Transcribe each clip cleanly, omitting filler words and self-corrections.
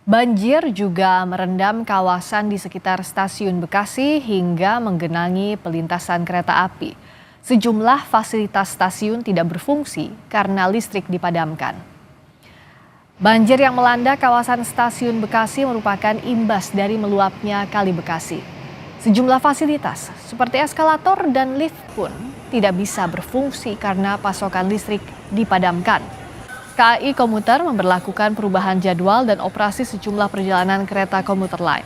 Banjir juga merendam kawasan di sekitar stasiun Bekasi hingga menggenangi pelintasan kereta api. Sejumlah fasilitas stasiun tidak berfungsi karena listrik dipadamkan. Banjir yang melanda kawasan stasiun Bekasi merupakan imbas dari meluapnya Kali Bekasi. Sejumlah fasilitas seperti eskalator dan lift pun tidak bisa berfungsi karena pasokan listrik dipadamkan. KAI Komuter memberlakukan perubahan jadwal dan operasi sejumlah perjalanan kereta komuter lain.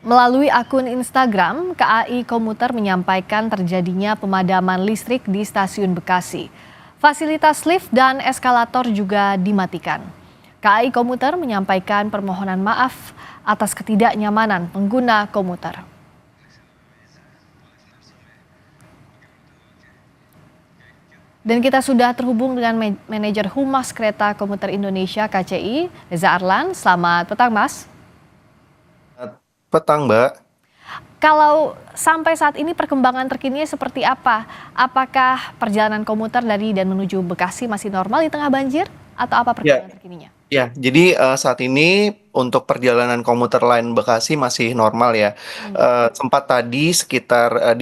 Melalui akun Instagram, KAI Komuter menyampaikan terjadinya pemadaman listrik di stasiun Bekasi. Fasilitas lift dan eskalator juga dimatikan. KAI Komuter menyampaikan permohonan maaf atas ketidaknyamanan pengguna komuter. Dan kita sudah terhubung dengan manajer Humas Kereta Komuter Indonesia KCI, Reza Arlan. Selamat petang, Mas. Petang, Mbak. Kalau sampai saat ini perkembangan terkininya seperti apa? Apakah perjalanan komuter dari dan menuju Bekasi masih normal di tengah banjir? Atau apa perkembangan terkininya? Ya, jadi saat ini untuk perjalanan komuter lain Bekasi masih normal ya. Sempat tadi sekitar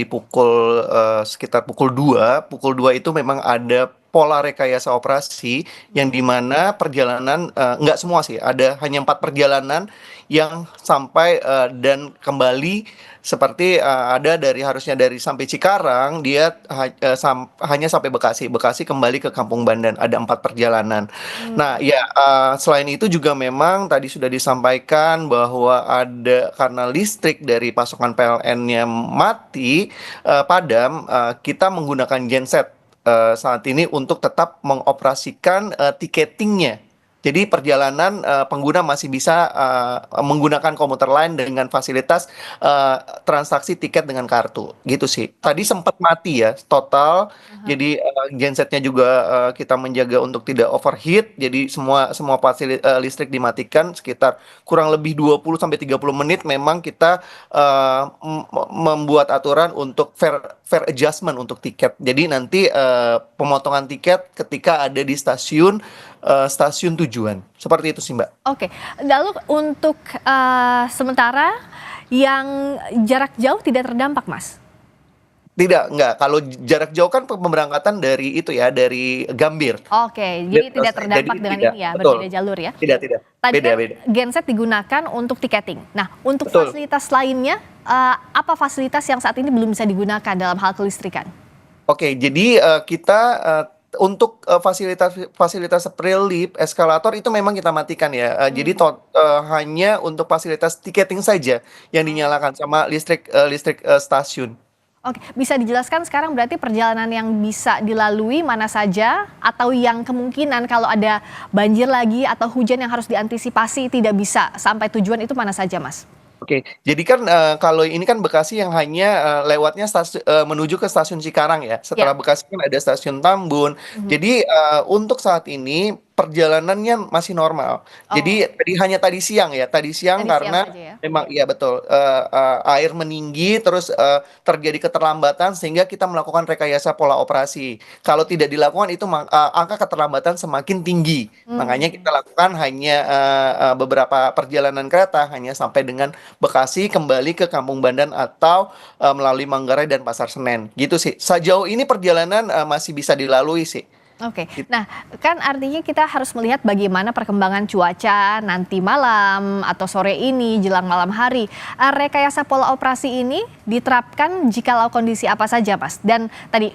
sekitar pukul 2 itu memang ada pola rekayasa operasi yang dimana perjalanan nggak semua sih, ada hanya 4 perjalanan yang sampai dan kembali seperti ada harusnya dari sampai Cikarang dia hanya sampai Bekasi, kembali ke Kampung Bandan ada 4 perjalanan. Nah, ya selain itu juga memang tadi sudah disampaikan bahwa ada karena listrik dari pasokan PLN-nya mati padam, kita menggunakan genset saat ini untuk tetap mengoperasikan tiketingnya. Jadi perjalanan pengguna masih bisa menggunakan komuter lain dengan fasilitas transaksi tiket dengan kartu, gitu sih. Tadi sempat mati ya total, jadi gensetnya juga kita menjaga untuk tidak overheat. Jadi semua listrik dimatikan sekitar kurang lebih 20 sampai 30 menit. Memang kita membuat aturan untuk fair adjustment untuk tiket. Jadi nanti pemotongan tiket ketika ada di stasiun tujuan. Seperti itu sih, Mbak. Oke, lalu untuk sementara yang jarak jauh tidak terdampak, Mas? Enggak. Kalau jarak jauh kan pemberangkatan dari itu ya, dari Gambir. Oke, jadi tidak terdampak dengan ini ya, betul. berbeda jalur ya? Tidak. Tadi Beda. genset digunakan untuk tiketing. Nah, untuk Betul. fasilitas lainnya, apa fasilitas yang saat ini belum bisa digunakan dalam hal kelistrikan? Oke, jadi kita untuk fasilitas seperti lift, eskalator itu memang kita matikan ya. Jadi hanya untuk fasilitas tiketing saja yang dinyalakan sama listrik stasiun. Oke, bisa dijelaskan sekarang berarti perjalanan yang bisa dilalui mana saja atau yang kemungkinan kalau ada banjir lagi atau hujan yang harus diantisipasi tidak bisa sampai tujuan itu mana saja, Mas? Oke, jadi kan kalau ini kan Bekasi yang hanya lewatnya menuju ke stasiun Cikarang ya. Setelah Bekasi kan ada stasiun Tambun. Jadi untuk saat ini perjalanannya masih normal. Jadi hanya tadi siang karena memang iya betul air meninggi terus terjadi keterlambatan sehingga kita melakukan rekayasa pola operasi. Kalau tidak dilakukan itu angka keterlambatan semakin tinggi. Makanya kita lakukan hanya beberapa perjalanan kereta hanya sampai dengan Bekasi kembali ke Kampung Bandan atau melalui Manggarai dan Pasar Senen. Gitu sih. Sejauh ini perjalanan masih bisa dilalui sih. Oke, nah kan artinya kita harus melihat bagaimana perkembangan cuaca nanti malam atau sore ini jelang malam hari. Rekayasa pola operasi ini diterapkan jikalau kondisi apa saja, Mas? Dan tadi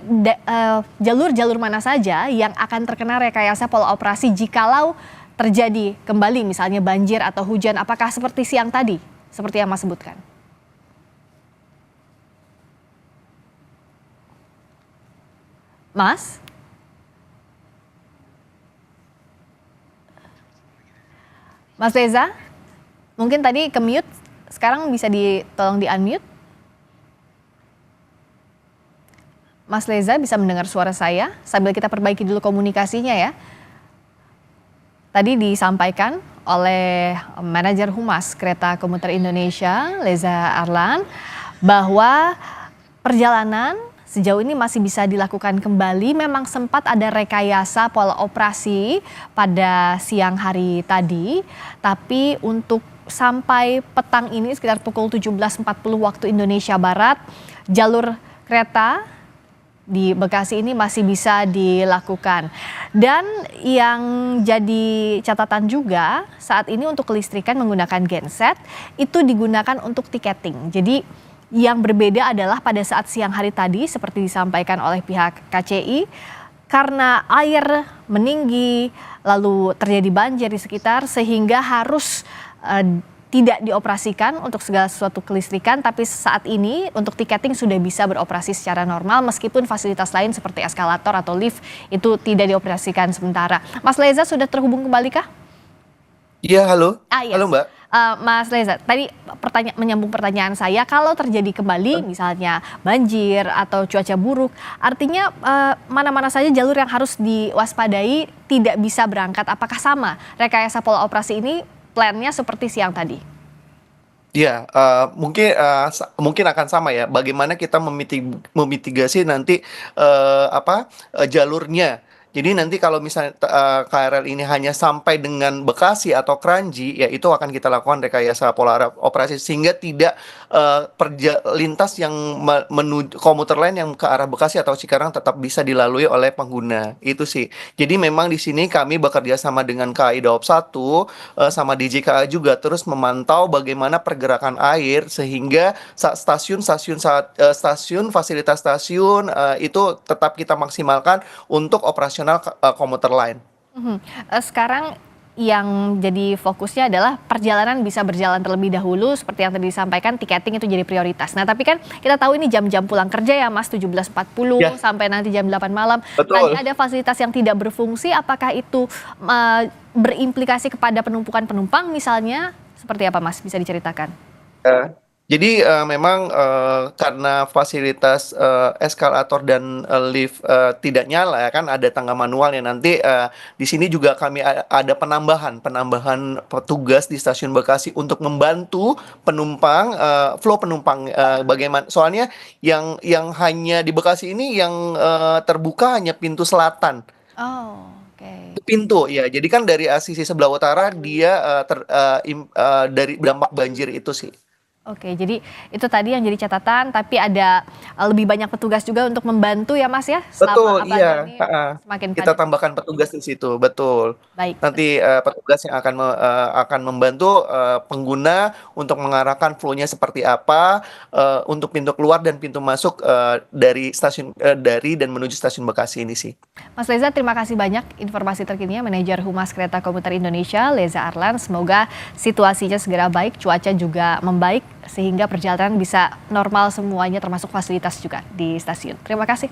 jalur-jalur mana saja yang akan terkena rekayasa pola operasi jikalau terjadi kembali misalnya banjir atau hujan, apakah seperti siang tadi, seperti yang Mas sebutkan? Mas? Mas Reza, mungkin tadi ke-mute, sekarang bisa tolong di-unmute. Mas Reza bisa mendengar suara saya sambil kita perbaiki dulu komunikasinya ya. Tadi disampaikan oleh manajer Humas Kereta Komuter Indonesia, Reza Arlan, bahwa perjalanan sejauh ini masih bisa dilakukan kembali. Memang sempat ada rekayasa pola operasi pada siang hari tadi, tapi untuk sampai petang ini sekitar pukul 17.40 waktu Indonesia Barat, jalur kereta di Bekasi ini masih bisa dilakukan. Dan yang jadi catatan juga saat ini untuk kelistrikan menggunakan genset itu digunakan untuk tiketing. Jadi yang berbeda adalah pada saat siang hari tadi seperti disampaikan oleh pihak KCI, karena air meninggi lalu terjadi banjir di sekitar sehingga harus tidak dioperasikan untuk segala sesuatu kelistrikan, tapi saat ini untuk tiketing sudah bisa beroperasi secara normal meskipun fasilitas lain seperti eskalator atau lift itu tidak dioperasikan sementara. Mas Leza sudah terhubung kembali kah? Iya, halo. Yes. Halo, Mbak. Mas Reza, tadi menyambung pertanyaan saya, kalau terjadi kembali misalnya banjir atau cuaca buruk, artinya mana-mana saja jalur yang harus diwaspadai tidak bisa berangkat. Apakah sama rekayasa pola operasi ini plannya seperti siang tadi? Iya, mungkin akan sama ya. Bagaimana kita memitigasi nanti jalurnya. Jadi nanti kalau misalnya KRL ini hanya sampai dengan Bekasi atau Kranji, ya itu akan kita lakukan rekayasa pola operasi sehingga tidak lintas yang menuju komuter lain yang ke arah Bekasi atau Cikarang tetap bisa dilalui oleh pengguna. Itu sih. Jadi memang di sini kami bekerja sama dengan KAI Daop 1 sama DJKA juga terus memantau bagaimana pergerakan air sehingga stasiun fasilitas stasiun itu tetap kita maksimalkan untuk operasional komuter lain. Sekarang yang jadi fokusnya adalah perjalanan bisa berjalan terlebih dahulu seperti yang tadi disampaikan, tiketing itu jadi prioritas. Nah tapi kan kita tahu ini jam-jam pulang kerja ya Mas, 17.40 sampai nanti jam 8 malam. Betul. Tadi ada fasilitas yang tidak berfungsi, apakah itu berimplikasi kepada penumpukan penumpang misalnya? Seperti apa Mas, bisa diceritakan? Jadi memang karena fasilitas eskalator dan lift tidak nyala ya kan, ada tangga manual yang nanti di sini juga kami ada penambahan petugas di stasiun Bekasi untuk membantu penumpang flow penumpang bagaimana, soalnya yang hanya di Bekasi ini yang terbuka hanya pintu selatan. Oh, oke. Pintu ya, jadi kan dari sisi sebelah utara dia dari dampak banjir itu sih. Oke, jadi itu tadi yang jadi catatan, tapi ada lebih banyak petugas juga untuk membantu ya Mas ya? Betul, iya. Ini semakin Kita padat. tambahkan petugas di situ, betul. Baik. Nanti petugas yang akan membantu pengguna untuk mengarahkan flow-nya seperti apa untuk pintu keluar dan pintu masuk dari dan menuju stasiun Bekasi ini sih. Mas Leza, terima kasih banyak informasi terkininya, Manajer Humas Kereta Komuter Indonesia, Leza Arlan. Semoga situasinya segera baik, cuaca juga membaik, sehingga perjalanan bisa normal semuanya termasuk fasilitas juga di stasiun. Terima kasih.